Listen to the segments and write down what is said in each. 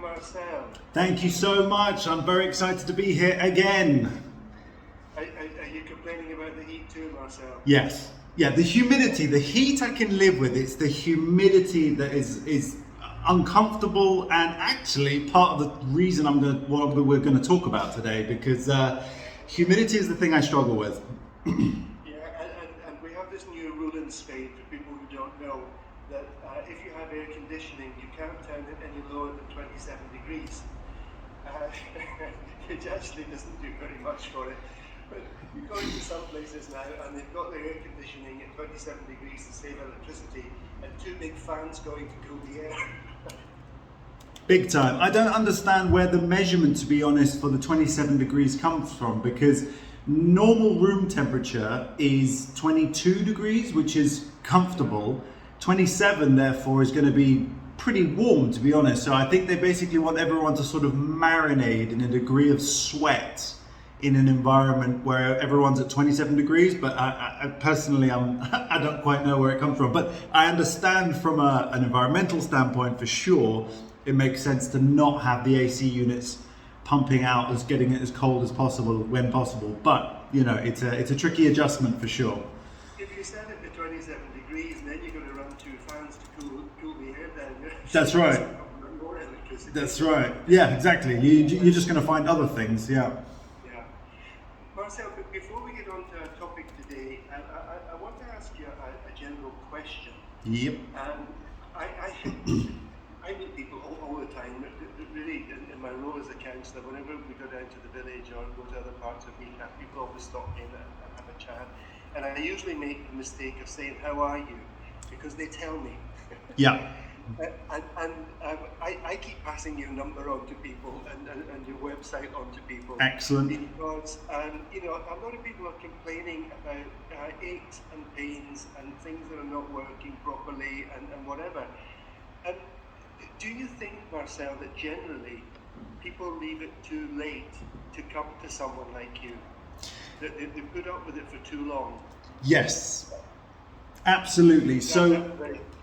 Marcel. Thank you so much. I'm very excited to be here again. Are you complaining about the heat too, Marcel? Yes. Yeah, the humidity, the heat I can live with. It's the humidity that is uncomfortable, and actually part of the reason what we're going to talk about today, because humidity is the thing I struggle with. And we have this new rule in Spain for people who don't know that if you have air conditioning, you can't turn it any lower than 27 degrees. It actually doesn't do very much for it. But you go into some places now and they've got their air conditioning at 27 degrees to save electricity, and two big fans going to cool the air. Big time. I don't understand where the measurement, to be honest, for the 27 degrees comes from, because normal room temperature is 22 degrees, which is comfortable. 27, therefore, is going to be pretty warm, to be honest. So I think they basically want everyone to sort of marinate in a degree of sweat in an environment where everyone's at 27 degrees, but I personally, I don't quite know where it comes from. But I understand from an environmental standpoint, for sure, it makes sense to not have the AC units pumping out, getting it as cold as possible when possible. But you know, it's a tricky adjustment for sure. If you set it to 27 degrees, and then you're going to run two fans to cool the air down. That's right. More electricity. That's right. Yeah, exactly. You're just going to find other things. Yeah. Marcel, before we get on to our topic today, I want to ask you a general question. Yep. I meet people all the time, really, in my role as a counsellor. Whenever we go down to the village or go to other parts of Meath, people always stop in and have a chat. And I usually make the mistake of saying, "How are you?" because they tell me. Yeah. I keep passing your number on to people and your website on to people. Excellent. Because a lot of people are complaining about aches and pains and things that are not working properly and whatever. And do you think, Marcel, that generally people leave it too late to come to someone like you? That they put up with it for too long? Yes. Absolutely. So,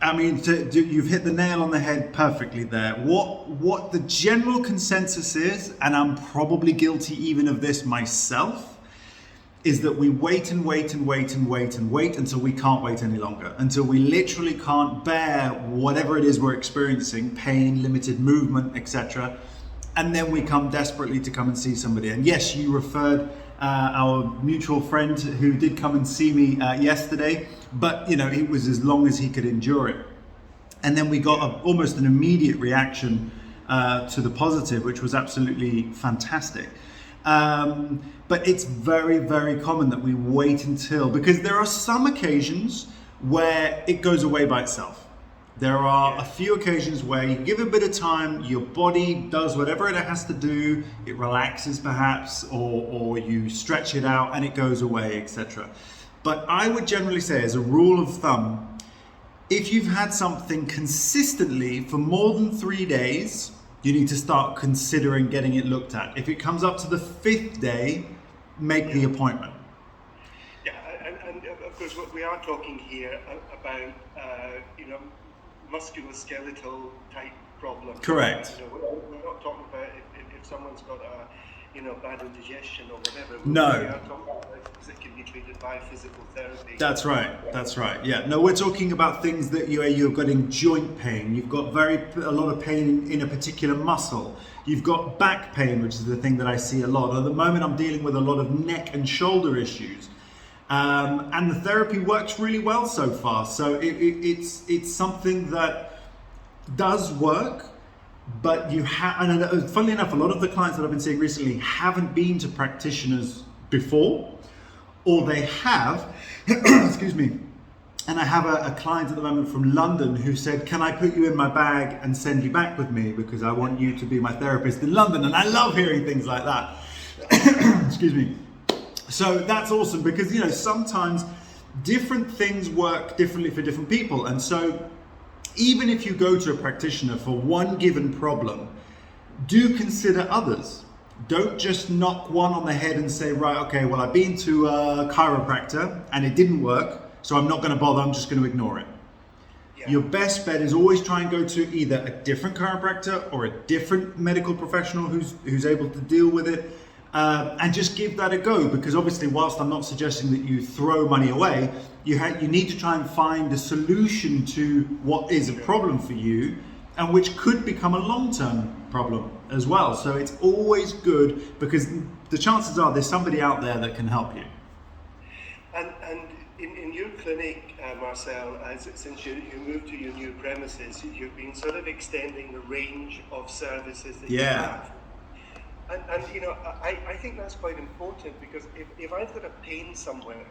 I mean, you've hit the nail on the head perfectly there. What the general consensus is, and I'm probably guilty even of this myself, is that we wait and wait and wait and wait and wait until we can't wait any longer, until we literally can't bear whatever it is we're experiencing, pain, limited movement, etc. And then we come desperately to come and see somebody. And yes, you referred our mutual friend who did come and see me yesterday, but you know, it was as long as he could endure it. And then we got almost an immediate reaction to the positive, which was absolutely fantastic. But it's very, very common that we wait until, because there are some occasions where it goes away by itself. There are a few occasions where you give it a bit of time, your body does whatever it has to do, it relaxes perhaps, or you stretch it out and it goes away, etc. But I would generally say, as a rule of thumb, if you've had something consistently for more than 3 days, you need to start considering getting it looked at. If it comes up to the 5th day, make the appointment. Yeah, and of course, we are talking here about, musculoskeletal type problems. Correct. We're not talking about if someone's got bad indigestion or whatever. No. We are talking about things that can be treated by physical therapy. That's right. That's right. Yeah. No, we're talking about things that you've got in joint pain. You've got a lot of pain in a particular muscle. You've got back pain, which is the thing that I see a lot. At the moment, I'm dealing with a lot of neck and shoulder issues. And the therapy works really well so far. So it's something that does work, but you have, and funnily enough, a lot of the clients that I've been seeing recently haven't been to practitioners before, or they have, excuse me. And I have a client at the moment from London who said, "Can I put you in my bag and send you back with me because I want you to be my therapist in London?" And I love hearing things like that. Excuse me. So that's awesome, because sometimes different things work differently for different people. And so even if you go to a practitioner for one given problem, do consider others. Don't just knock one on the head and say, right, okay, well, I've been to a chiropractor and it didn't work, so I'm not going to bother, I'm just going to ignore it. Your best bet is always try and go to either a different chiropractor or a different medical professional who's able to deal with it, and just give that a go. Because obviously, whilst I'm not suggesting that you throw money away, you need to try and find a solution to what is a problem for you, and which could become a long-term problem as well. So it's always good, because the chances are there's somebody out there that can help you. And in your clinic, Marcel, since you moved to your new premises, you've been sort of extending the range of services that you have. And you know, I think that's quite important, because if I've got a pain somewhere,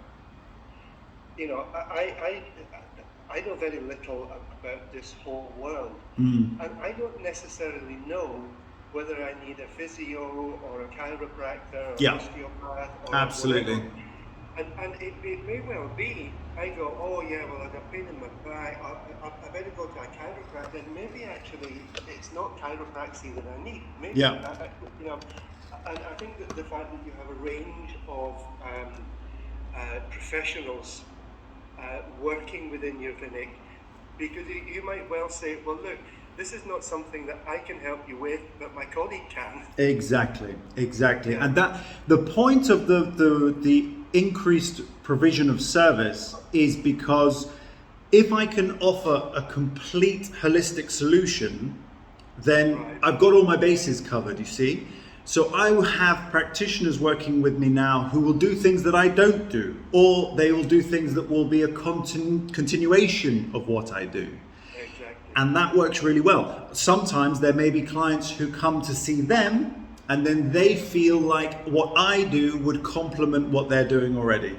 you know, I know very little about this whole world, and I don't necessarily know whether I need a physio or a chiropractor or osteopath or absolutely. whatever. And it may well be, I go, oh yeah, well I've got pain in my back, I better go to a chiropractor, and maybe actually it's not chiropractic that I need. Maybe, you know, and I think that the fact that you have a range of professionals working within your clinic, because you might well say, well look, this is not something that I can help you with, but my colleague can. Exactly. Yeah. And that the point of the increased provision of service is because if I can offer a complete holistic solution, then I've got all my bases covered, you see. So I will have practitioners working with me now who will do things that I don't do, or they will do things that will be a continuation of what I do. And that works really well. Sometimes there may be clients who come to see them, and then they feel like what I do would complement what they're doing already.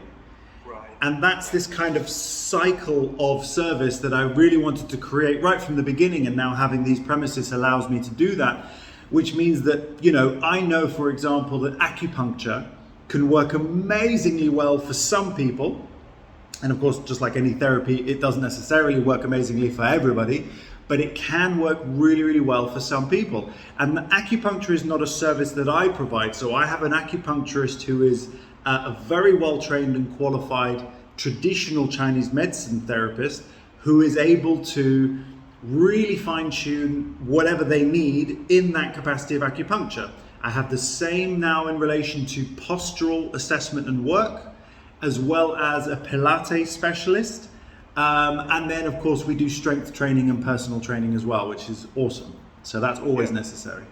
And that's this kind of cycle of service that I really wanted to create right from the beginning, and now having these premises allows me to do that, which means that, you know, I know, for example, that acupuncture can work amazingly well for some people. And of course, just like any therapy, it doesn't necessarily work amazingly for everybody, but it can work really, really well for some people. And the acupuncture is not a service that I provide. So I have an acupuncturist who is a very well-trained and qualified traditional Chinese medicine therapist who is able to really fine-tune whatever they need in that capacity of acupuncture. I have the same now in relation to postural assessment and work, as well as a Pilates specialist. And then of course we do strength training and personal training as well, which is awesome. So that's always necessary.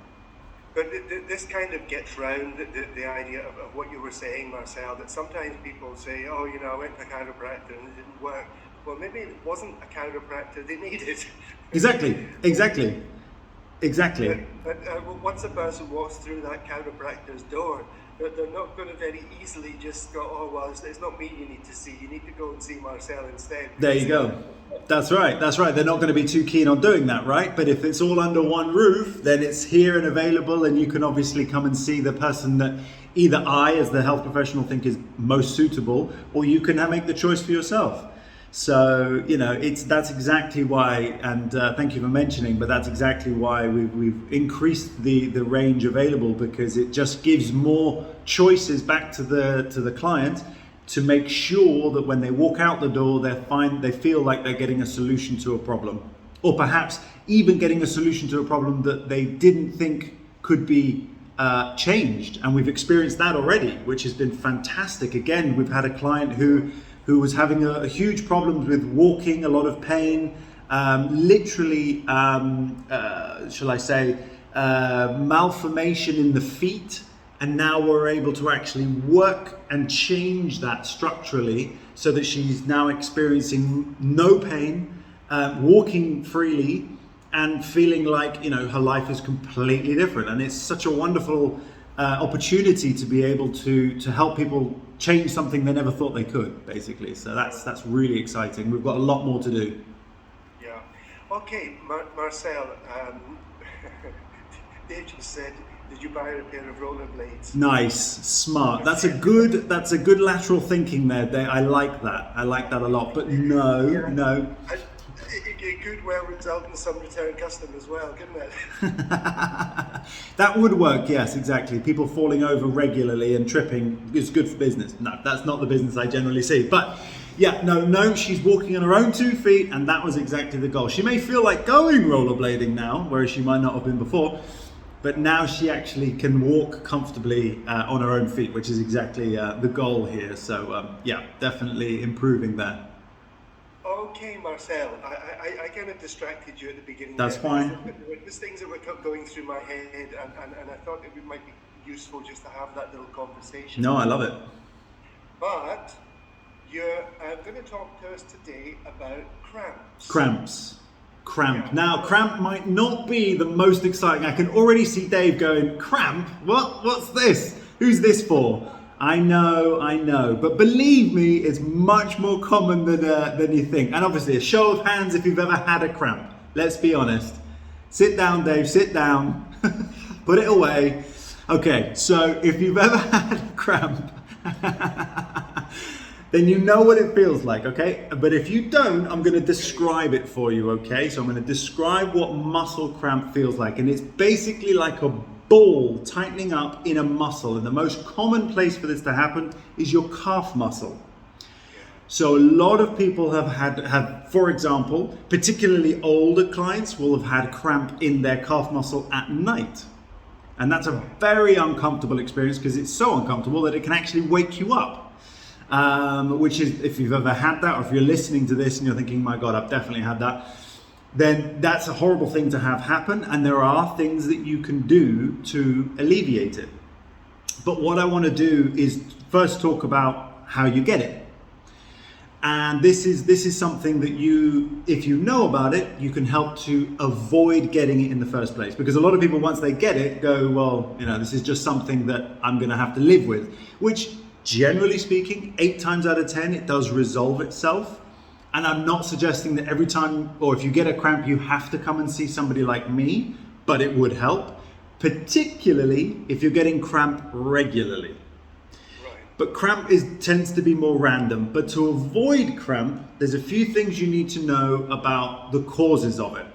But this kind of gets round the idea of what you were saying, Marcel, that sometimes people say, oh, you know, I went to a chiropractor and it didn't work. Well, maybe it wasn't a chiropractor they needed. Exactly. But once a person walks through that chiropractor's door, they're not going to very easily just go, oh, well, it's not me you need to see. You need to go and see Marcel instead. There you go. That's right. They're not going to be too keen on doing that, right? But if it's all under one roof, then it's here and available, and you can obviously come and see the person that either I, as the health professional, think is most suitable, or you can make the choice for yourself. So, you know, that's exactly why, and thank you for mentioning, but that's exactly why we've increased the range available, because it just gives more choices back to the client to make sure that when they walk out the door, they feel like they're getting a solution to a problem, or perhaps even getting a solution to a problem that they didn't think could be changed. And we've experienced that already, which has been fantastic. Again, we've had a client who was having a huge problem with walking, a lot of pain, literally, shall I say, malformation in the feet. And now we're able to actually work and change that structurally so that she's now experiencing no pain, walking freely, and feeling like, you know, her life is completely different. And it's such a wonderful opportunity to be able to help people change something they never thought they could, basically. So that's really exciting. We've got a lot more to do. Yeah. Okay, Marcel, Dave just said, did you buy a pair of rollerblades? Nice, smart. That's a good lateral thinking there. I like that. I like that a lot. But no. It could well result in some return custom as well, couldn't it? That would work, yes, exactly. People falling over regularly and tripping is good for business. No, that's not the business I generally see. But Yeah, no, she's walking on her own 2 feet, and that was exactly the goal. She may feel like going rollerblading now, whereas she might not have been before, but now she actually can walk comfortably on her own feet, which is exactly the goal here. So yeah, definitely improving there. Okay, Marcel, I kind of distracted you at the beginning. That's there. fine. There's things that were going through my head, and I thought it might be useful just to have that little conversation. No, I love it. But you're going to talk to us today about cramps. Cramp. Yeah. Now, cramp might not be the most exciting. I can already see Dave going, cramp? What's this? Who's this for? I know. But believe me, it's much more common than you think. And obviously, a show of hands if you've ever had a cramp. Let's be honest. Sit down, Dave, sit down. Put it away. Okay, so if you've ever had a cramp, then you know what it feels like, okay? But if you don't, I'm gonna describe it for you, okay? So I'm gonna describe what muscle cramp feels like. And it's basically like a ball tightening up in a muscle. And the most common place for this to happen is your calf muscle. So a lot of people have, for example, particularly older clients will have had cramp in their calf muscle at night. And that's a very uncomfortable experience because it's so uncomfortable that it can actually wake you up. Which is, if you've ever had that, or if you're listening to this and you're thinking, my God, I've definitely had that, then that's a horrible thing to have happen. And there are things that you can do to alleviate it. But what I want to do is first talk about how you get it. And this is something that you, if you know about it, you can help to avoid getting it in the first place. Because a lot of people, once they get it, go, well, this is just something that I'm going to have to live with, which generally speaking, 8 times out of 10, it does resolve itself. And I'm not suggesting that every time, or if you get a cramp, you have to come and see somebody like me, but it would help, particularly if you're getting cramp regularly. But cramp tends to be more random. But to avoid cramp, there's a few things you need to know about the causes of it.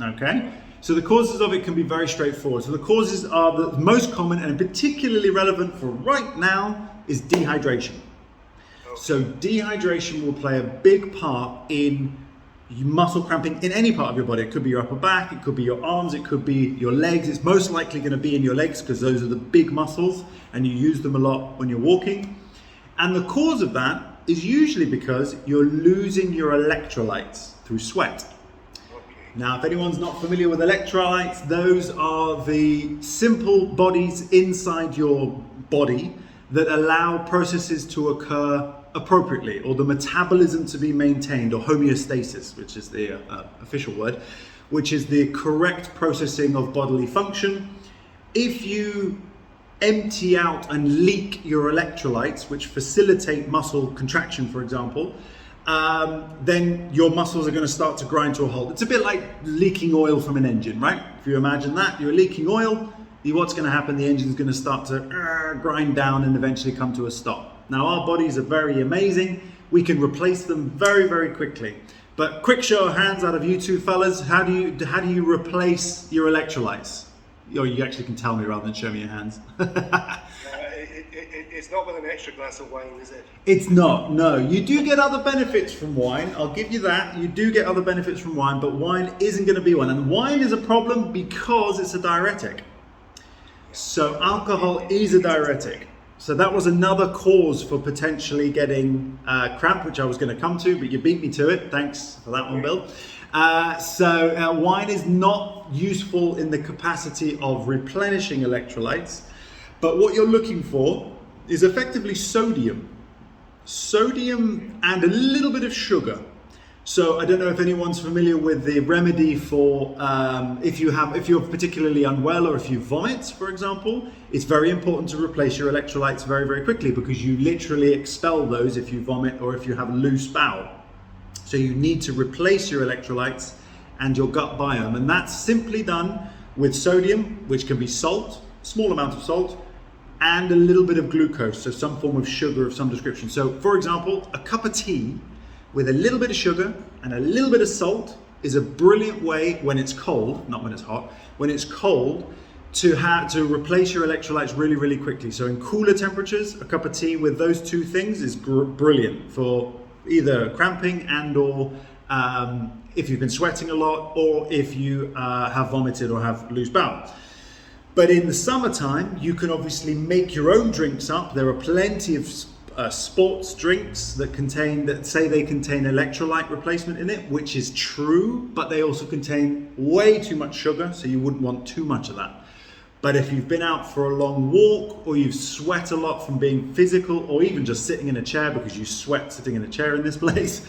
Okay? So the causes of it can be very straightforward. So the causes are the most common and particularly relevant for right now is dehydration. So dehydration will play a big part in muscle cramping in any part of your body. It could be your upper back, it could be your arms, it could be your legs. It's most likely going to be in your legs because those are the big muscles and you use them a lot when you're walking. And the cause of that is usually because you're losing your electrolytes through sweat. Now, if anyone's not familiar with electrolytes, those are the simple bodies inside your body that allow processes to occur appropriately, or the metabolism to be maintained, or homeostasis, which is the official word, which is the correct processing of bodily function. If you empty out and leak your electrolytes, which facilitate muscle contraction, for example, then your muscles are going to start to grind to a halt. It's a bit like leaking oil from an engine, right? If you imagine that, you're leaking oil, what's going to happen? The engine's going to start to grind down and eventually come to a stop. Now, our bodies are very amazing. We can replace them very, very quickly. But quick show of hands out of you two fellas, how do you replace your electrolytes? Or you actually can tell me rather than show me your hands. It's not with an extra glass of wine, is it? It's not, no. You do get other benefits from wine, I'll give you that. You do get other benefits from wine, but wine isn't going to be one. And wine is a problem because it's a diuretic. So alcohol is a diuretic. So that was another cause for potentially getting cramp, which I was going to come to, but you beat me to it. Thanks for that one, Bill. So wine is not useful in the capacity of replenishing electrolytes, but what you're looking for is effectively sodium and a little bit of sugar. So I don't know if anyone's familiar with the remedy for if you're particularly unwell or if you vomit, for example. It's very important to replace your electrolytes very, very quickly because you literally expel those if you vomit or if you have a loose bowel. So you need to replace your electrolytes and your gut biome, and that's simply done with sodium, which can be salt, small amount of salt, and a little bit of glucose, so some form of sugar of some description. So for example, a cup of tea with a little bit of sugar and a little bit of salt is a brilliant way when it's cold, not when it's hot, when it's cold, to replace your electrolytes really, really quickly. So in cooler temperatures, a cup of tea with those two things is brilliant for either cramping and or if you've been sweating a lot, or if you have vomited or have loose bowel. But in the summertime, you can obviously make your own drinks up. There are plenty of sports drinks that say they contain electrolyte replacement in it, which is true, but they also contain way too much sugar, so you wouldn't want too much of that. But if you've been out for a long walk, or you've sweat a lot from being physical, or even just sitting in a chair because you sweat sitting in a chair in this place,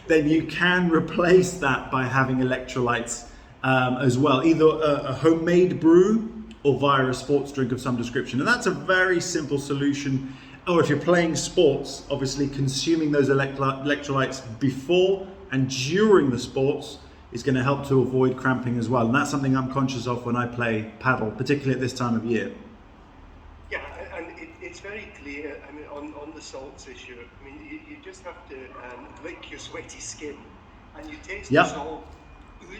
then you can replace that by having electrolytes as well, either a homemade brew or via a sports drink of some description. And that's a very simple solution. Or if you're playing sports, obviously consuming those electrolytes before and during the sports is going to help to avoid cramping as well. And that's something I'm conscious of when I play paddle, particularly at this time of year. Yeah, and it's very clear, I mean, on the salts issue, I mean, you just have to lick your sweaty skin and you taste the salt.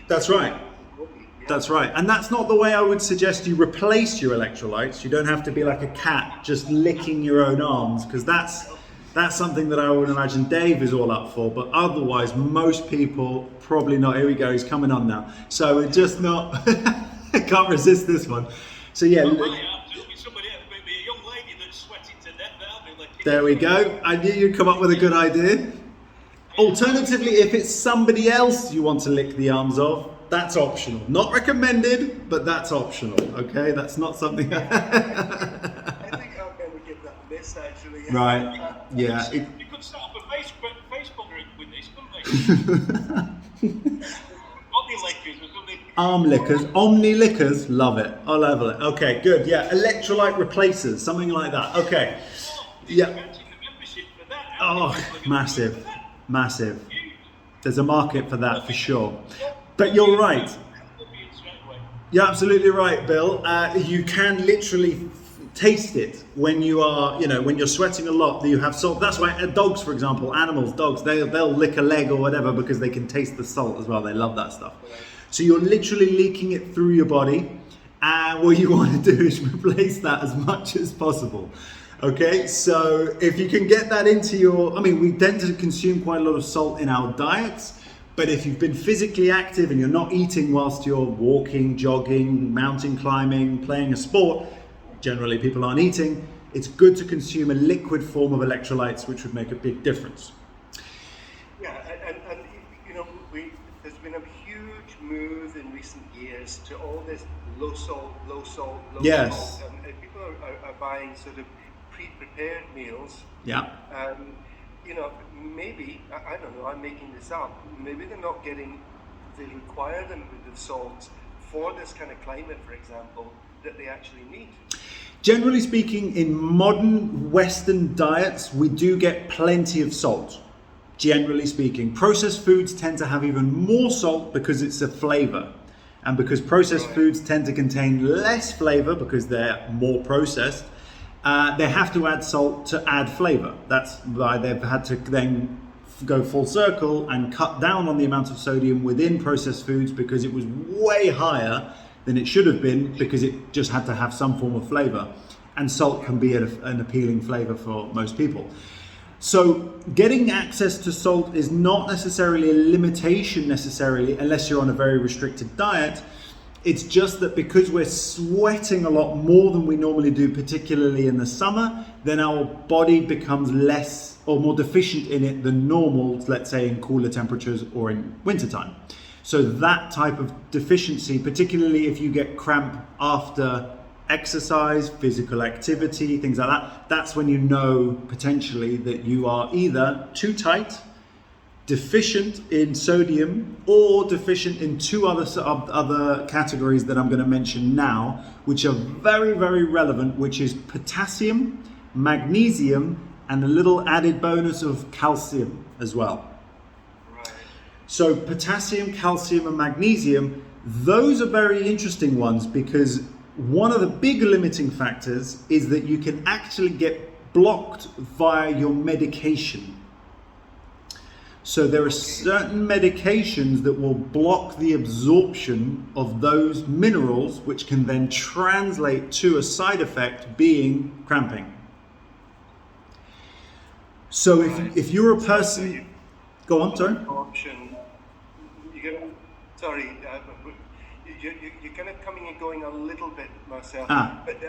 That's right. That's right. And that's not the way I would suggest you replace your electrolytes. You don't have to be like a cat just licking your own arms, because that's something that I would imagine Dave is all up for, but otherwise most people probably not. Here we go, he's coming on now. So it's just not, I can't resist this one. So yeah. Somebody, maybe a young lady that's sweating to death, that'll be like, there we go. I knew you'd come up with a good idea. Alternatively, if it's somebody else you want to lick the arms of, that's optional. Not recommended, but that's optional. Okay, that's not something. I think I'll never give that a miss, actually. Right. Yeah. You could set up a Facebook group with this, couldn't they? Omnilickers or something. Omnilickers. Omnilickers. Love it. I love it. Okay, good. Yeah. Electrolyte replacers. Something like that. Okay. Yeah. Oh, massive. Massive. There's a market for that for sure. But you're right. You're absolutely right, Bill. You can literally taste it when you are, when you're sweating a lot, that you have salt. That's why dogs, for example, dogs, they'll lick a leg or whatever because they can taste the salt as well. They love that stuff. So you're literally leaking it through your body. And what you want to do is replace that as much as possible. Okay, so if you can get that into we tend to consume quite a lot of salt in our diets, but if you've been physically active and you're not eating whilst you're walking, jogging, mountain climbing, playing a sport, generally people aren't eating, it's good to consume a liquid form of electrolytes, which would make a big difference. Yeah, and there's been a huge move in recent years to all this low salt. Yes. And people are buying sort of pre-prepared meals. Yeah. Maybe, I don't know, I'm making this up, maybe they require them with the salt for this kind of climate, for example, that they actually need. Generally speaking, in modern Western diets, we do get plenty of salt. Generally speaking, processed foods tend to have even more salt because it's a flavor. And because processed foods tend to contain less flavor because they're more processed, they have to add salt to add flavor. That's why they've had to then go full circle and cut down on the amount of sodium within processed foods because it was way higher than it should have been, because it just had to have some form of flavor. And salt can be an appealing flavor for most people. So getting access to salt is not necessarily a limitation unless you're on a very restricted diet. It's just that because we're sweating a lot more than we normally do, particularly in the summer, then our body becomes less or more deficient in it than normal, let's say in cooler temperatures or in wintertime. So that type of deficiency, particularly if you get cramp after exercise, physical activity, things like that, that's when you know potentially that you are either too tight, deficient in sodium, or deficient in two other categories that I'm going to mention now, which are very, very relevant, which is potassium, magnesium, and a little added bonus of calcium as well. Right. So potassium, calcium, and magnesium, those are very interesting ones, because one of the big limiting factors is that you can actually get blocked via your medication. So there are certain medications that will block the absorption of those minerals, which can then translate to a side effect being cramping. So Right. if you're a So person, you- go on, sorry. option. Sorry, you're kind of coming and going a little bit, Marcel. Ah. But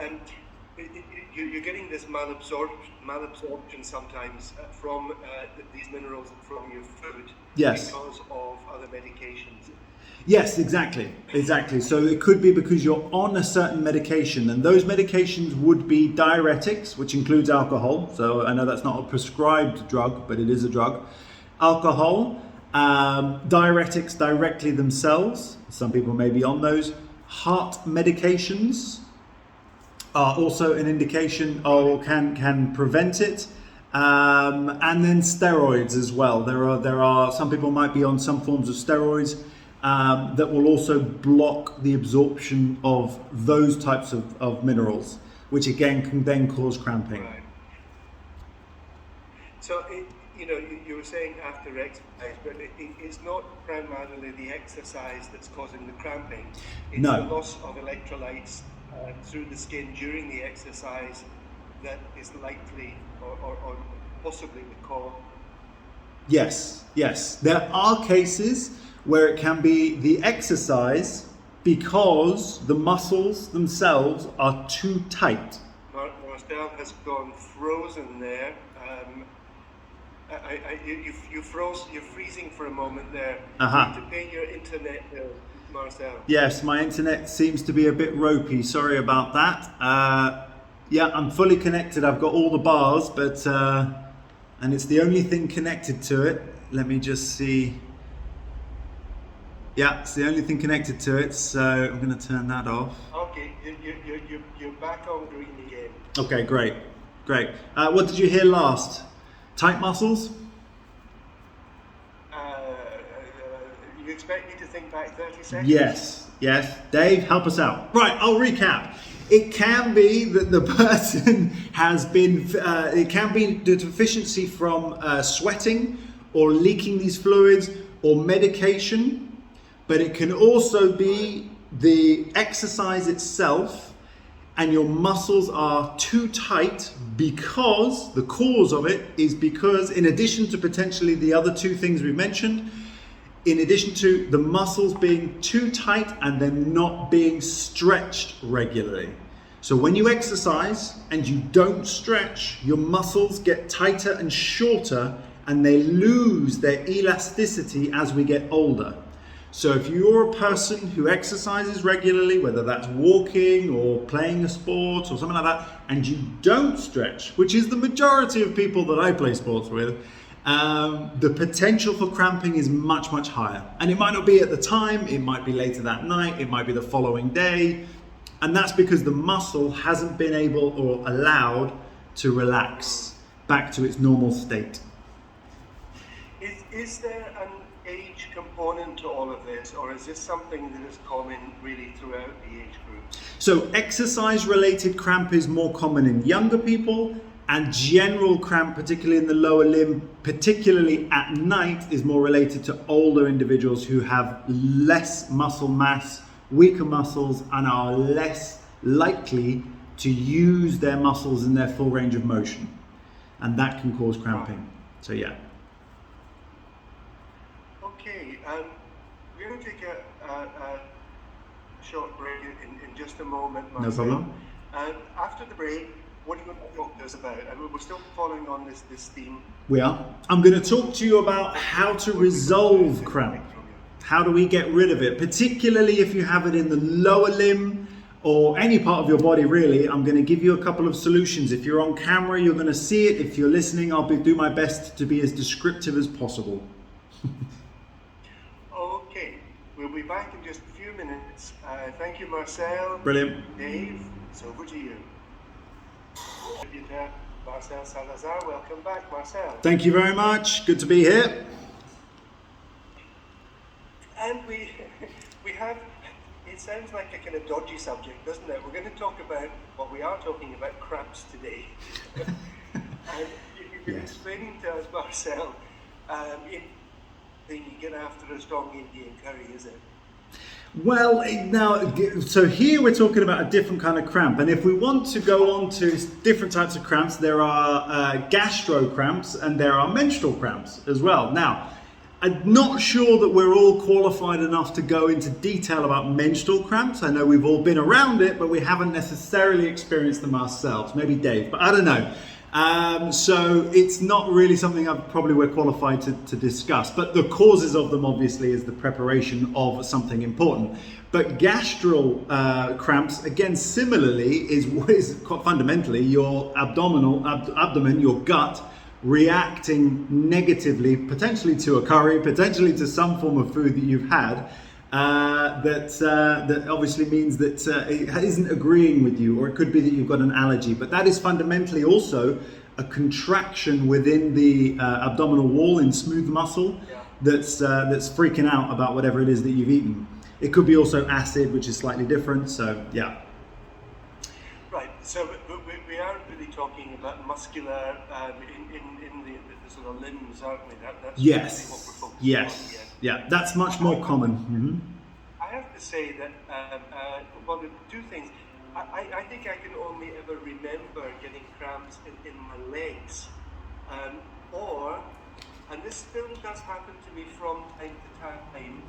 you're getting this malabsorption sometimes from these minerals from your food. Yes. Because of other medications. Yes, exactly. So it could be because you're on a certain medication, and those medications would be diuretics, which includes alcohol. So I know that's not a prescribed drug, but it is a drug. Alcohol, diuretics directly themselves. Some people may be on those. Heart medications are also an indication or can prevent it. And then steroids as well. There are some people might be on some forms of steroids that will also block the absorption of those types of minerals, which again can then cause cramping. Right. So you were saying after exercise, but it's not primarily the exercise that's causing the cramping. It's No. the loss of electrolytes through the skin during the exercise that is likely or possibly the cause. Yes. There are cases where it can be the exercise because the muscles themselves are too tight. Marcel has gone frozen there. You're freezing for a moment there. Uh-huh. You need to pay your internet bill, Marcel. Yes, my internet seems to be a bit ropey. Sorry about that. Yeah, I'm fully connected. I've got all the bars, but and it's the only thing connected to it. Let me just see. Yeah, it's the only thing connected to it. So I'm going to turn that off. Okay, you're back on green again. Okay, great. What did you hear last? Tight muscles? You expect me to think back 30 seconds? Yes. Dave, help us out. Right, I'll recap. It can be that the person has been, it can be the deficiency from sweating or leaking these fluids or medication, but it can also be the exercise itself and your muscles are too tight because the cause of it is because, in addition to potentially the other two things we mentioned, in addition to the muscles being too tight and then not being stretched regularly. So when you exercise and you don't stretch, your muscles get tighter and shorter and they lose their elasticity as we get older. So if you're a person who exercises regularly, whether that's walking or playing a sport or something like that, and you don't stretch, which is the majority of people that I play sports with, the potential for cramping is much, much higher. And it might not be at the time, it might be later that night, it might be the following day. And that's because the muscle hasn't been able or allowed to relax back to its normal state. Is there an age component to all of this, or is this something that is common really throughout the age group? So exercise-related cramp is more common in younger people, and general cramp, particularly in the lower limb, particularly at night, is more related to older individuals who have less muscle mass, weaker muscles, and are less likely to use their muscles in their full range of motion. And that can cause cramping. So yeah. Okay, we're going to take a short break in just a moment, Marcel. No problem. After the break, what are you going to talk to us about? And we're still following on this theme. We are. I'm going to talk to you about how to resolve cramp. How do we get rid of it? Particularly if you have it in the lower limb or any part of your body, really. I'm going to give you a couple of solutions. If you're on camera, you're going to see it. If you're listening, I'll do my best to be as descriptive as possible. Okay, we'll be back in just a few minutes. Thank you, Marcel. Brilliant. Dave, it's over to you. Marcel Salazar, welcome back, Marcel. Thank you very much. Good to be here. And we have, it sounds like a kind of dodgy subject, doesn't it? We're going to talk about, what we are talking about, cramps today. And you've been explaining to us, Marcel, you get after a strong Indian curry, is it? Well, now, so here we're talking about a different kind of cramp, and if we want to go on to different types of cramps, there are gastro cramps and there are menstrual cramps as well. Now, I'm not sure that we're all qualified enough to go into detail about menstrual cramps. I know we've all been around it, but we haven't necessarily experienced them ourselves. Maybe Dave, but I don't know. So it's not really something we're qualified to discuss, but the causes of them obviously is the preparation of something important. But gastral cramps, again, similarly, is quite fundamentally your abdomen, your gut, reacting negatively, potentially to a curry, potentially to some form of food that you've had, that obviously means that it isn't agreeing with you, or it could be that you've got an allergy. But that is fundamentally also a contraction within the abdominal wall in smooth muscle that's freaking out about whatever it is that you've eaten. It could be also acid, which is slightly different. So yeah. Right. So we aren't really talking about muscular in the sort of limbs, aren't we? That's yes. Really what we're focusing yes. on. Yeah. That's much more common. Mm-hmm. I have to say that well, the two things. I think I can only ever remember getting cramps in my legs, and this still does happen to me from time to time,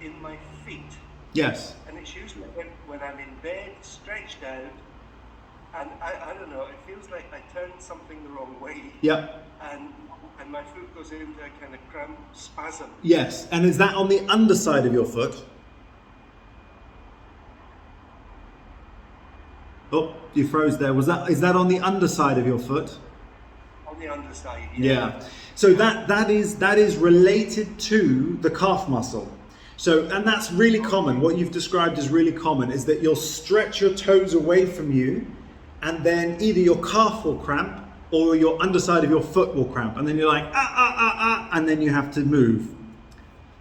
in my feet. Yes. And it's usually when I'm in bed, stretched out, and I don't know, it feels like I turned something the wrong way. Yep. And my foot goes into a kind of cramp spasm. Yes. And is that on the underside of your foot? Oh, you froze there. Is that on the underside of your foot? On the underside, yeah. So that is related to the calf muscle. So, and that's really common. What you've described is really common, is that you'll stretch your toes away from you, and then either your calf will cramp or your underside of your foot will cramp, and then you're like and then you have to move.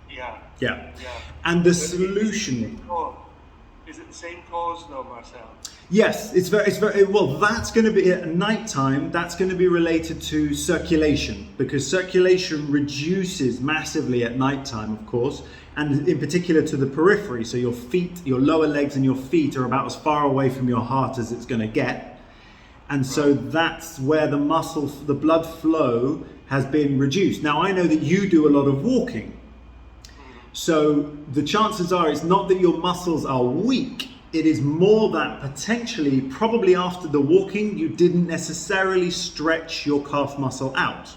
Yeah. And the solution. Is it the same cause though, Marcel? Yes, it's very well. That's going to be at night time. That's going to be related to circulation, because circulation reduces massively at night time, of course, and in particular to the periphery. So your feet, your lower legs, and your feet are about as far away from your heart as it's going to get, and so that's where the blood flow has been reduced. Now I know that you do a lot of walking, so the chances are it's not that your muscles are weak. It is more that potentially, probably after the walking, you didn't necessarily stretch your calf muscle out.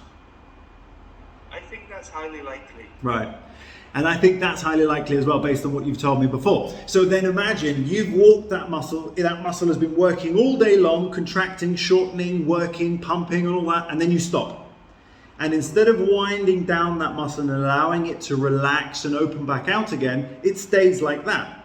I think that's highly likely. Right. And I think that's highly likely as well, based on what you've told me before. So then imagine you've walked that muscle has been working all day long, contracting, shortening, working, pumping, and all that, and then you stop. And instead of winding down that muscle and allowing it to relax and open back out again, it stays like that.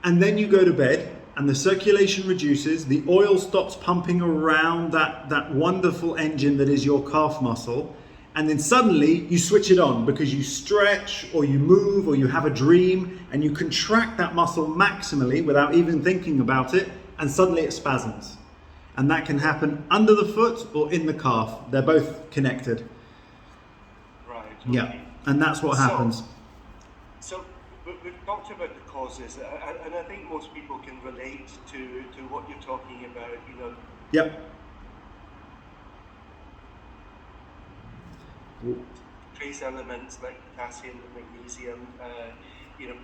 And then you go to bed and the circulation reduces, the oil stops pumping around that wonderful engine that is your calf muscle, and then suddenly you switch it on because you stretch or you move or you have a dream and you contract that muscle maximally without even thinking about it, and suddenly it spasms. And that can happen under the foot or in the calf. They're both connected. Right. Okay. Yeah, and that's what happens. So we've talked about the causes, and I think most people can relate to what you're talking about, you know. Yep. Trace elements like potassium and magnesium,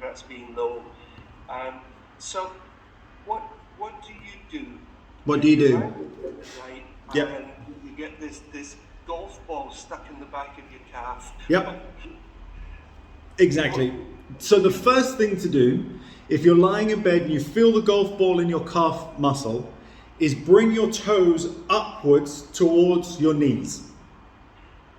perhaps being low. So what do you do? What do you do? Right, Yep. and you get this golf ball stuck in the back of your calf. Yep. Exactly. So the first thing to do, if you're lying in bed and you feel the golf ball in your calf muscle, is bring your toes upwards towards your knees.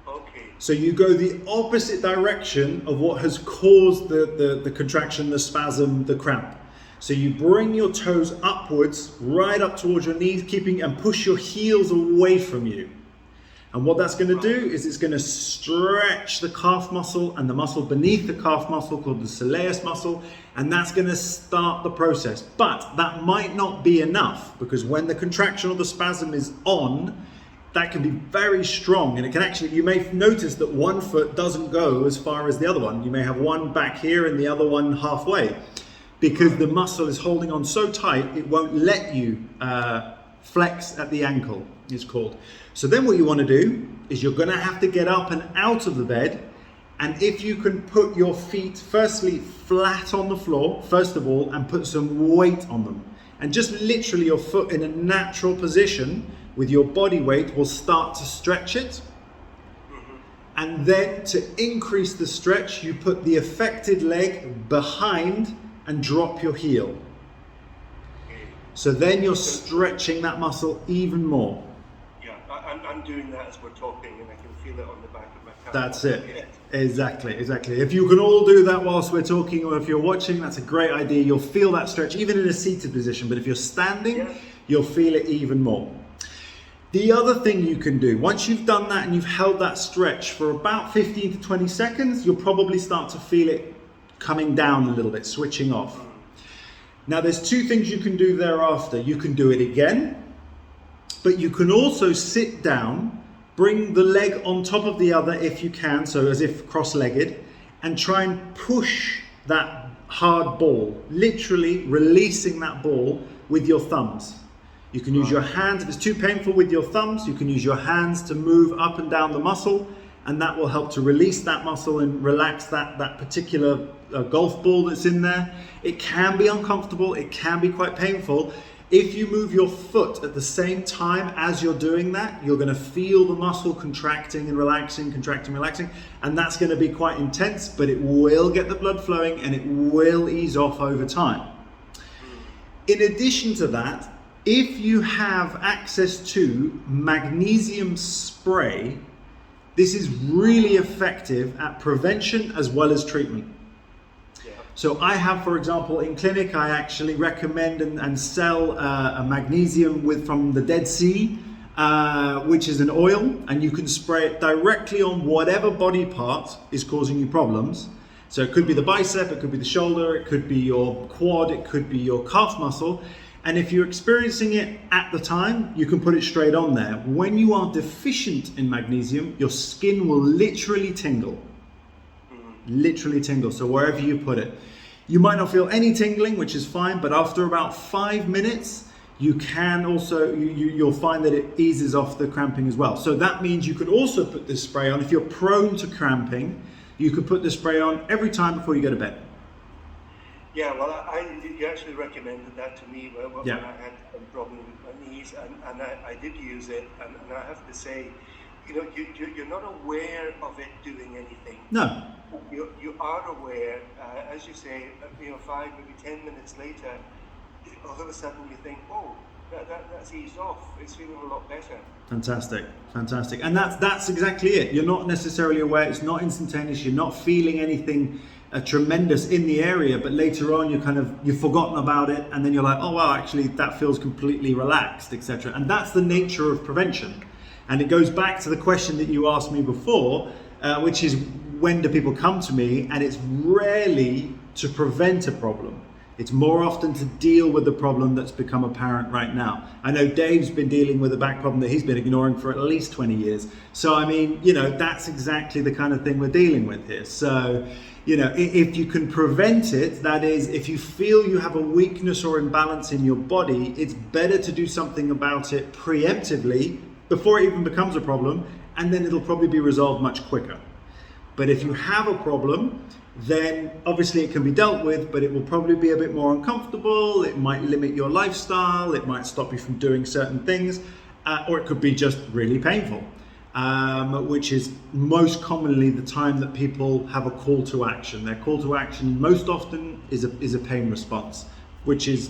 Okay. So you go the opposite direction of what has caused the contraction, the spasm, the cramp. So you bring your toes upwards, right up towards your knees, and push your heels away from you. And what that's going to do is it's going to stretch the calf muscle and the muscle beneath the calf muscle called the soleus muscle, and that's going to start the process. But that might not be enough, because when the contraction or the spasm is on, that can be very strong, and it can actually, you may notice that one foot doesn't go as far as the other one. You may have one back here and the other one halfway. because the muscle is holding on so tight, it won't let you flex at the ankle, it's called. So then what you want to do is you're going to have to get up and out of the bed, and if you can put your feet firstly flat on the floor, first of all, and put some weight on them, and just literally your foot in a natural position with your body weight will start to stretch it. And then to increase the stretch, you put the affected leg behind and drop your heel. So then you're stretching that muscle even more. Yeah, I'm doing that as we're talking, and I can feel it on the back of my calf. That's it. Yeah. Exactly. If you can all do that whilst we're talking, or if you're watching, that's a great idea. You'll feel that stretch even in a seated position, but if you're standing, you'll feel it even more. The other thing you can do, once you've done that and you've held that stretch for about 15 to 20 seconds, you'll probably start to feel it coming down a little bit, switching off. Now there's two things you can do thereafter. You can do it again, but you can also sit down, bring the leg on top of the other if you can, so as if cross-legged, and try and push that hard ball, literally releasing that ball with your thumbs. You can use your hands, if it's too painful with your thumbs, you can use your hands to move up and down the muscle, and that will help to release that muscle and relax that particular golf ball that's in there. It can be uncomfortable, it can be quite painful. If you move your foot at the same time as you're doing that, you're going to feel the muscle contracting and relaxing, contracting, relaxing, and that's going to be quite intense, but it will get the blood flowing and it will ease off over time. In addition to that, if you have access to magnesium spray, this is really effective at prevention as well as treatment. So I have, for example, in clinic, I actually recommend and sell a magnesium from the Dead Sea, which is an oil, and you can spray it directly on whatever body part is causing you problems. So it could be the bicep, it could be the shoulder, it could be your quad, it could be your calf muscle. And if you're experiencing it at the time, you can put it straight on there. When you are deficient in magnesium, your skin will literally tingle. Literally tingle, so wherever you put it. You might not feel any tingling, which is fine, but after about 5 minutes, you can also, you'll find that it eases off the cramping as well. So that means you could also put this spray on. If you're prone to cramping, you could put the spray on every time before you go to bed. Yeah, well, you actually recommended that to me when I had a problem with my knees, and I did use it, and I have to say, you're not aware of it doing anything. No. You are aware, as you say, 5, maybe 10 minutes later, all of a sudden you think, oh, that's eased off. It's feeling a lot better. Fantastic. And that's exactly it. You're not necessarily aware. It's not instantaneous. You're not feeling anything tremendous in the area, but later on you've forgotten about it, and then you're like, oh wow, actually that feels completely relaxed, etc. And that's the nature of prevention. And it goes back to the question that you asked me before, which is, when do people come to me? And it's rarely to prevent a problem. It's more often to deal with the problem that's become apparent right now. I know Dave's been dealing with a back problem that he's been ignoring for at least 20 years. So, I mean, that's exactly the kind of thing we're dealing with here. So, if you can prevent it, that is, if you feel you have a weakness or imbalance in your body, it's better to do something about it preemptively before it even becomes a problem, and then it'll probably be resolved much quicker. But if you have a problem, then obviously it can be dealt with, but it will probably be a bit more uncomfortable. It might limit your lifestyle, it might stop you from doing certain things, or it could be just really painful, which is most commonly the time that people have a call to action. Their call to action most often is a pain response, which is...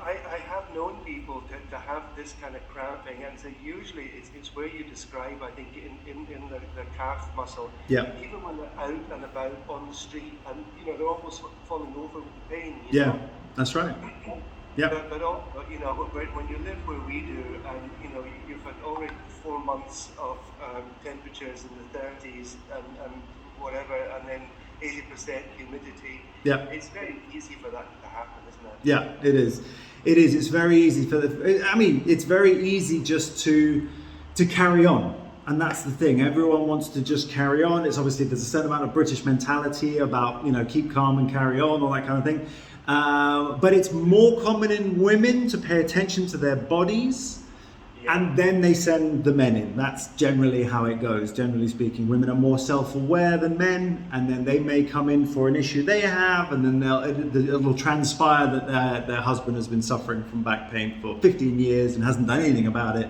I have known people to have this kind of cramping, and so usually it's where you describe, I think, in the calf muscle. Yeah. Even when they're out and about on the street, and they're almost falling over with the pain. That's right. Yeah. But when you live where we do, and you've had already 4 months of temperatures in the 30s and whatever, and then 80% humidity. Yeah. It's very easy for that to happen, isn't it? Yeah, it is. It's very easy it's very easy just to carry on. And that's the thing. Everyone wants to just carry on. It's obviously, there's a certain amount of British mentality about, keep calm and carry on, all that kind of thing. But it's more common in women to pay attention to their bodies, and then they send the men in. That's generally how it goes. Generally speaking, women are more self-aware than men, and then they may come in for an issue they have, and then it'll transpire that their husband has been suffering from back pain for 15 years and hasn't done anything about it,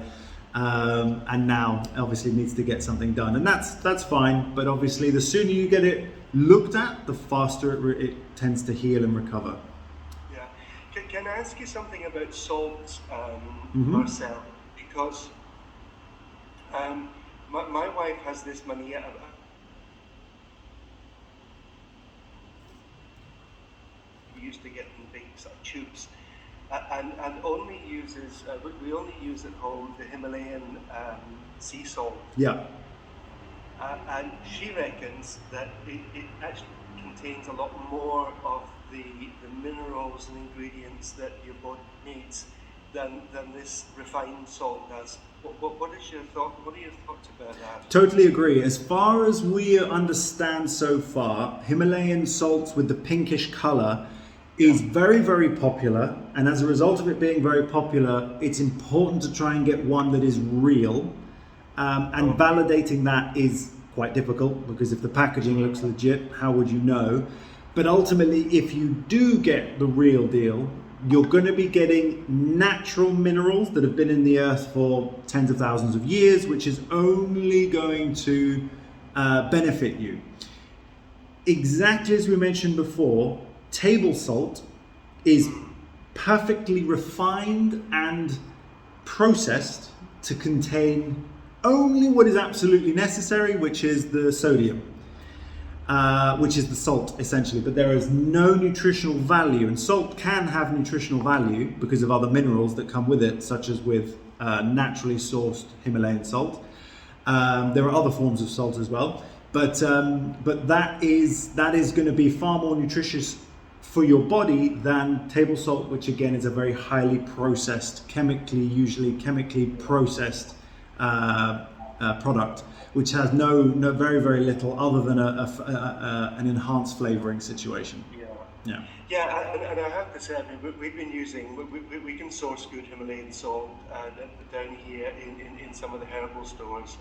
and now obviously needs to get something done. And that's fine, but obviously the sooner you get it looked at, the faster it tends to heal and recover. Yeah. Can I ask you something about salt, Marcel? Because my wife has this mania we used to get in big sort of tubes, and only uses we only use at home the Himalayan sea salt. Yeah. And she reckons that it actually contains a lot more of the minerals and ingredients that your body needs than this refined salt does. What is your thought? What are your thoughts about that? Totally agree. As far as we understand so far, Himalayan salts with the pinkish color is very, very popular. And as a result of it being very popular, it's important to try and get one that is real. And validating that is quite difficult, because if the packaging looks legit, how would you know? But ultimately, if you do get the real deal, you're going to be getting natural minerals that have been in the earth for tens of thousands of years, which is only going to benefit you. Exactly as we mentioned before, table salt is perfectly refined and processed to contain only what is absolutely necessary, which is the sodium. Which is the salt essentially, but there is no nutritional value, and salt can have nutritional value because of other minerals that come with it, such as with naturally sourced Himalayan salt. There are other forms of salt as well, but that is going to be far more nutritious for your body than table salt, which again is a very highly processed, usually chemically processed product, which has no very, very little other than an enhanced flavoring situation. Yeah, and I have to say, I mean, we've been using, we can source good Himalayan salt down here in some of the herbal stores.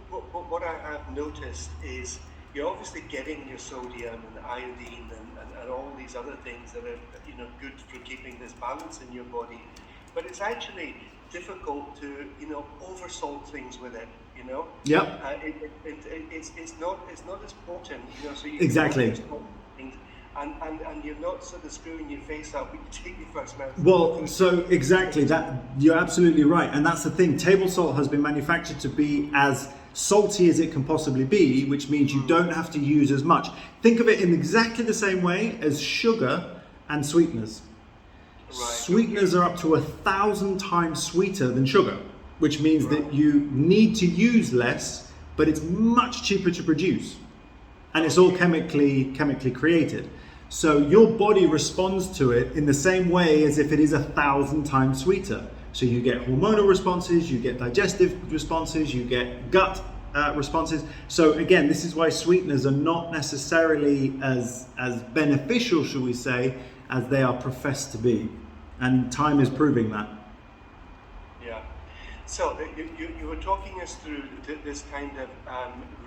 What I have noticed is you're obviously getting your sodium and iodine and all these other things that are good for keeping this balance in your body, but it's actually difficult to over salt things with it. Yep. It's not as potent. So you exactly. Things, and you're not sort of screwing your face up when you take your first mouthful. Well, so exactly that, you're absolutely right, and that's the thing. Table salt has been manufactured to be as salty as it can possibly be, which means you don't have to use as much. Think of it in exactly the same way as sugar and sweeteners. Right. Sweeteners are up to 1,000 times sweeter than sugar, which means that you need to use less, but it's much cheaper to produce, and it's all chemically created. So your body responds to it in the same way as if it is 1,000 times sweeter. So you get hormonal responses, you get digestive responses, you get gut responses. So again, this is why sweeteners are not necessarily as beneficial, shall we say, as they are professed to be, and time is proving that. Yeah. So you were talking us through this kind of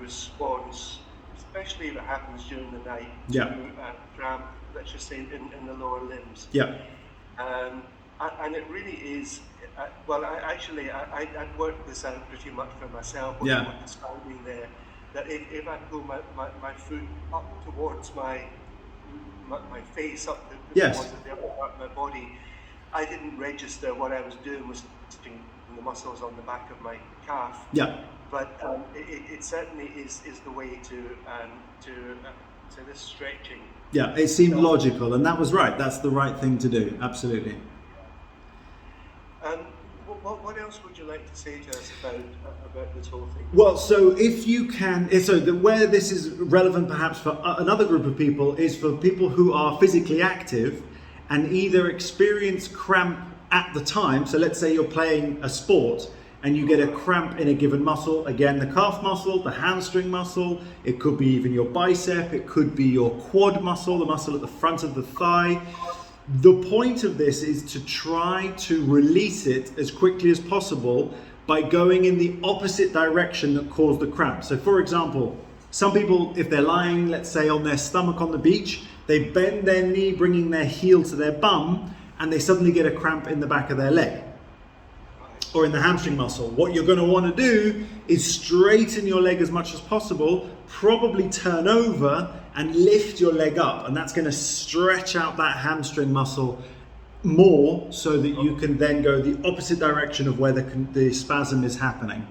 response, especially if it happens during the night, to cramp, let's just say in the lower limbs. Yeah. And it really is. I'd worked this out pretty much for myself. What you're describing there, that if I pull my foot up towards my face up towards the upper part of my body, I didn't register what I was doing was sitting the muscles on the back of my calf. Yeah. But it certainly is the way to this stretching. Yeah, it seemed logical, and that was right. That's the right thing to do. Absolutely. What else would you like to say to us about this whole thing? Well, so if you can, where this is relevant perhaps for another group of people is for people who are physically active and either experience cramp at the time. So let's say you're playing a sport and you get a cramp in a given muscle, again, the calf muscle, the hamstring muscle, it could be even your bicep, it could be your quad muscle, the muscle at the front of the thigh. The point of this is to try to release it as quickly as possible by going in the opposite direction that caused the cramp. So for example, some people, if they're lying, let's say on their stomach on the beach, they bend their knee, bringing their heel to their bum, and they suddenly get a cramp in the back of their leg or in the hamstring muscle. What you're going to want to do is straighten your leg as much as possible, probably turn over and lift your leg up, and that's going to stretch out that hamstring muscle more so that you can then go the opposite direction of where the spasm is happening.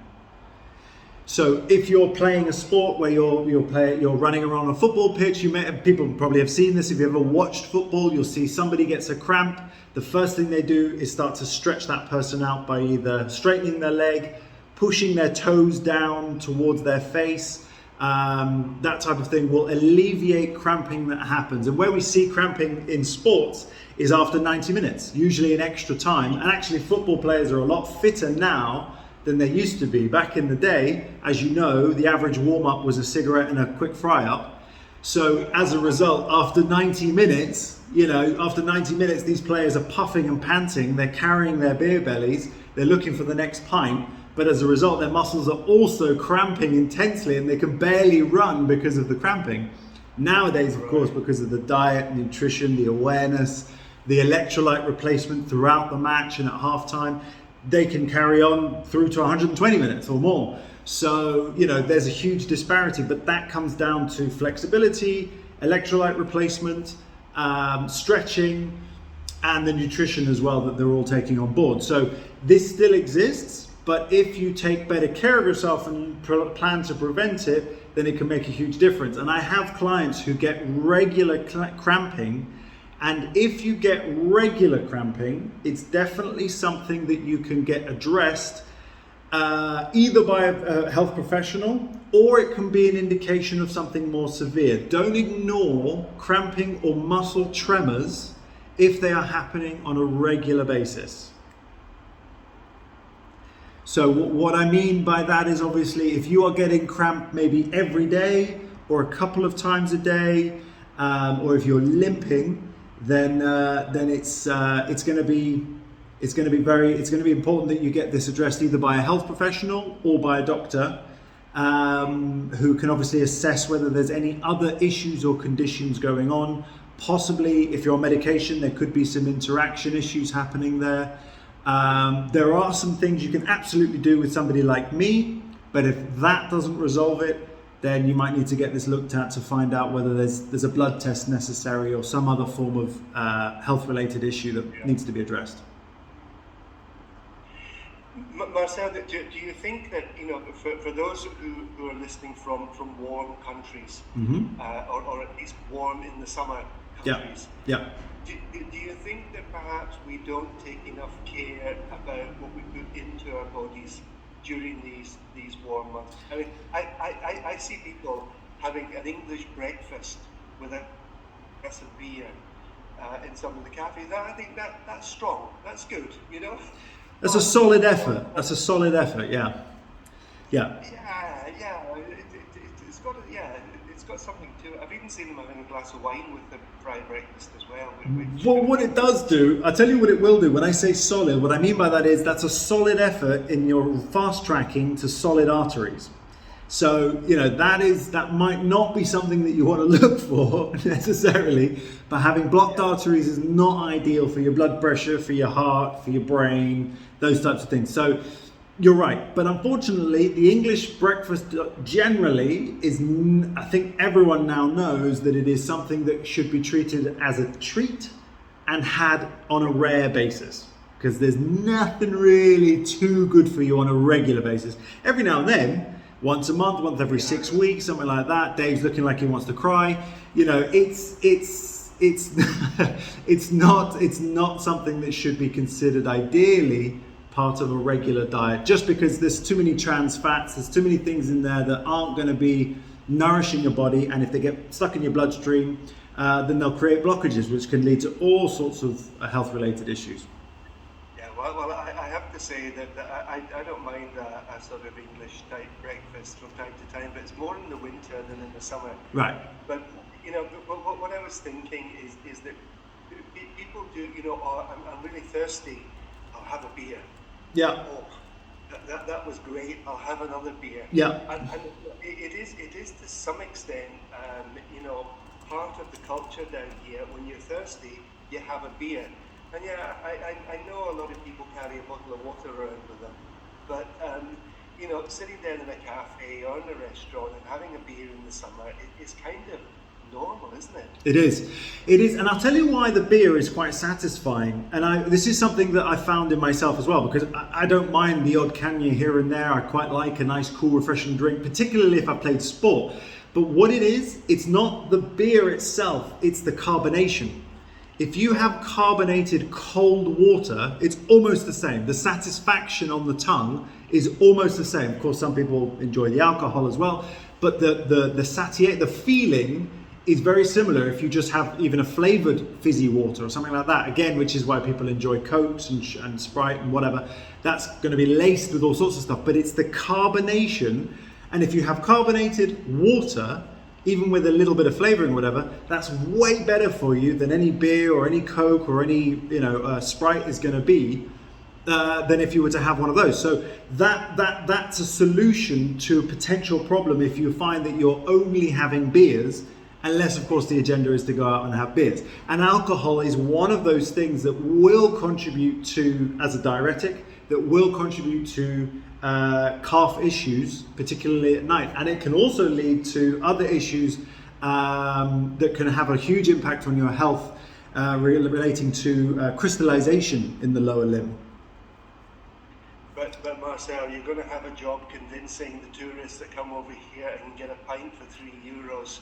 So if you're playing a sport where you're running around a football pitch, people probably have seen this. If you ever watched football, you'll see somebody gets a cramp. The first thing they do is start to stretch that person out by either straightening their leg, pushing their toes down towards their face. That type of thing will alleviate cramping that happens. And where we see cramping in sports is after 90 minutes, usually in extra time. And actually football players are a lot fitter now than they used to be. Back in the day, as you know, the average warm-up was a cigarette and a quick fry-up. So as a result, after 90 minutes, these players are puffing and panting, they're carrying their beer bellies, they're looking for the next pint, but as a result, their muscles are also cramping intensely and they can barely run because of the cramping. Nowadays, of course, because of the diet, nutrition, the awareness, the electrolyte replacement throughout the match and at halftime, they can carry on through to 120 minutes or more. So, there's a huge disparity, but that comes down to flexibility, electrolyte replacement, stretching, and the nutrition as well that they're all taking on board. So this still exists, but if you take better care of yourself and plan to prevent it, then it can make a huge difference. And I have clients who get regular cramping. And if you get regular cramping, it's definitely something that you can get addressed either by a health professional, or it can be an indication of something more severe. Don't ignore cramping or muscle tremors if they are happening on a regular basis. So what I mean by that is, obviously, if you are getting cramp maybe every day or a couple of times a day, or if you're limping, then it's going to be important that you get this addressed either by a health professional or by a doctor, who can obviously assess whether there's any other issues or conditions going on. Possibly, if you're on medication, there could be some interaction issues happening there. There are some things you can absolutely do with somebody like me, but if that doesn't resolve it, then you might need to get this looked at to find out whether there's a blood test necessary or some other form of health-related issue that needs to be addressed. Marcel, do you think that, for those who are listening from warm countries, or at least warm in the summer countries, do you think that perhaps we don't take enough care about what we put into our bodies during these warm months? I mean, I see people having an English breakfast with a glass of beer in some of the cafes. I think that's strong. That's good, That's a solid effort. Yeah. It's got something to it. I've even seen them having a glass of wine with the fried breakfast as well. Well, what it does do, I'll tell you what it will do. When I say solid, what I mean by that is that's a solid effort in your fast tracking to solid arteries. So, that might not be something that you want to look for necessarily, but having blocked arteries is not ideal for your blood pressure, for your heart, for your brain, those types of things. So you're right. But unfortunately, the English breakfast generally is, I think everyone now knows that it is something that should be treated as a treat and had on a rare basis, because there's nothing really too good for you on a regular basis. Every now and then, once a month, once every 6 weeks, something like that. Dave's looking like he wants to cry. It's not something that should be considered ideally part of a regular diet, just because there's too many trans fats, there's too many things in there that aren't going to be nourishing your body, and if they get stuck in your bloodstream, then they'll create blockages, which can lead to all sorts of health-related issues. Yeah, well, I have to say that I don't mind a sort of English type breakfast from time to time, but it's more in the winter than in the summer. Right. But what I was thinking is that people do, oh, I'm really thirsty, I'll have a beer. Yeah. Oh, that was great, I'll have another beer. Yeah. And it is to some extent, part of the culture down here. When you're thirsty, you have a beer. And yeah, I know a lot of people carry a bottle of water around with them, but sitting down in a cafe or in a restaurant and having a beer in the summer is kind of normal, isn't it? It is, and I'll tell you why the beer is quite satisfying. And this is something that I found in myself as well, because I don't mind the odd Canya here and there. I quite like a nice, cool, refreshing drink, particularly if I played sport. But what it is, it's not the beer itself; it's the carbonation. If you have carbonated cold water, it's almost the same. The satisfaction on the tongue is almost the same. Of course, some people enjoy the alcohol as well, but the feeling is very similar if you just have even a flavored fizzy water or something like that. Again, which is why people enjoy Cokes and Sprite and whatever. That's going to be laced with all sorts of stuff, but it's the carbonation. And if you have carbonated water, even with a little bit of flavoring, whatever, that's way better for you than any beer or any Coke or any Sprite is going to be than if you were to have one of those. So that's a solution to a potential problem if you find that you're only having beers, unless of course the agenda is to go out and have beers. And alcohol is one of those things that will contribute to, as a diuretic, that will contribute to calf issues, particularly at night, and it can also lead to other issues that can have a huge impact on your health, relating to crystallization in the lower limb. But Marcel, you're going to have a job convincing the tourists that come over here and get a pint for €3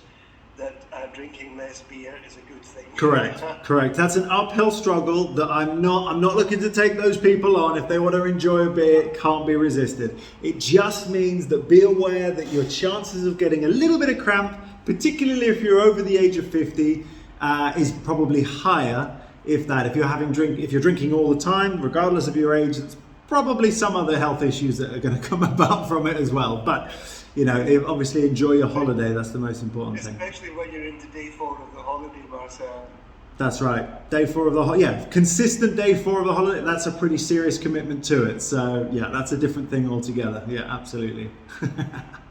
that drinking less beer is a good thing. Correct. That's an uphill struggle that I'm not looking to take those people on. If they want to enjoy a beer, it can't be resisted. It just means that be aware that your chances of getting a little bit of cramp, particularly if you're over the age of 50, is probably higher. If you're drinking all the time, regardless of your age, it's probably some other health issues that are going to come about from it as well. But obviously enjoy your holiday. That's the most important thing. Especially when you're into day 4 of the holiday, Marcel. That's right. Day 4 of the consistent day 4 of the holiday. That's a pretty serious commitment to it. So yeah, that's a different thing altogether. Yeah, absolutely.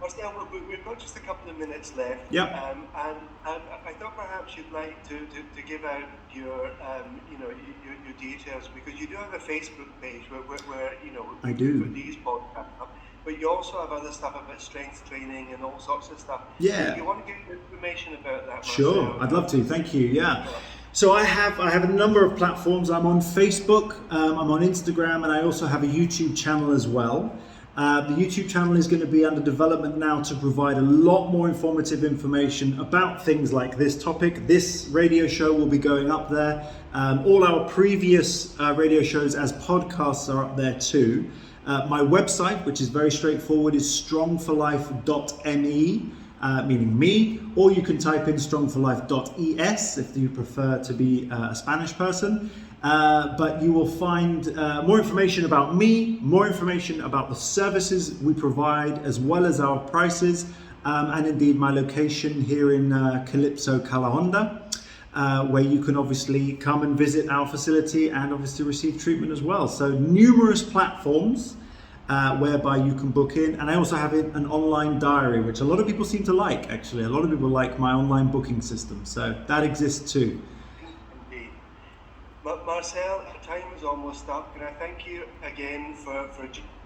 Marcel, we've got just a couple of minutes left. Yep. And I thought perhaps you'd like to give out your your details, because you do have a Facebook page where I do. Put these podcasts up. But you also have other stuff about strength training and all sorts of stuff. Yeah. Do you want to give information about that, Marcel? Sure, I'd love to. Thank you. Yeah. So I have a number of platforms. I'm on Facebook, I'm on Instagram, and I also have a YouTube channel as well. The YouTube channel is going to be under development now to provide a lot more informative information about things like this topic. This radio show will be going up there. All our previous radio shows as podcasts are up there too. My website, which is very straightforward, is strongforlife.me, meaning me, or you can type in strongforlife.es if you prefer to be a Spanish person. But you will find more information about me, more information about the services we provide, as well as our prices, and indeed my location here in Calypso, Calahonda, where you can obviously come and visit our facility and obviously receive treatment as well. So numerous platforms whereby you can book in. And I also have an online diary, which a lot of people seem to like, actually. A lot of people like my online booking system. So that exists too. Indeed. Marcel, time is almost up. Can I thank you again for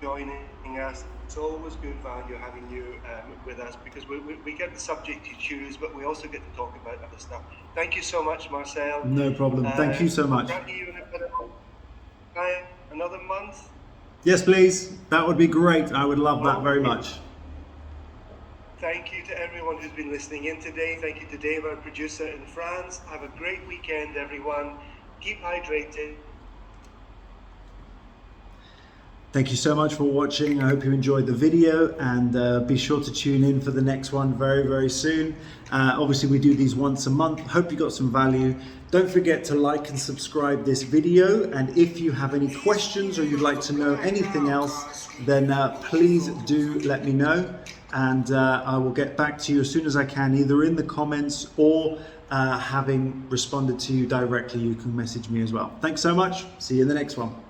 joining us? It's always good value having you with us, because we get the subject you choose, but we also get to talk about other stuff. Thank you so much, Marcel. No problem. Thank you so much. Another month? Yes, please. That would be great. I would love that very much. Thank you to everyone who's been listening in today. Thank you to Dave, our producer in France. Have a great weekend, everyone. Keep hydrated. Thank you so much for watching. I hope you enjoyed the video, and be sure to tune in for the next one very, very soon. Obviously, we do these once a month. Hope you got some value. Don't forget to like and subscribe this video. And if you have any questions or you'd like to know anything else, then please do let me know. And I will get back to you as soon as I can, either in the comments or having responded to you directly. You can message me as well. Thanks so much. See you in the next one.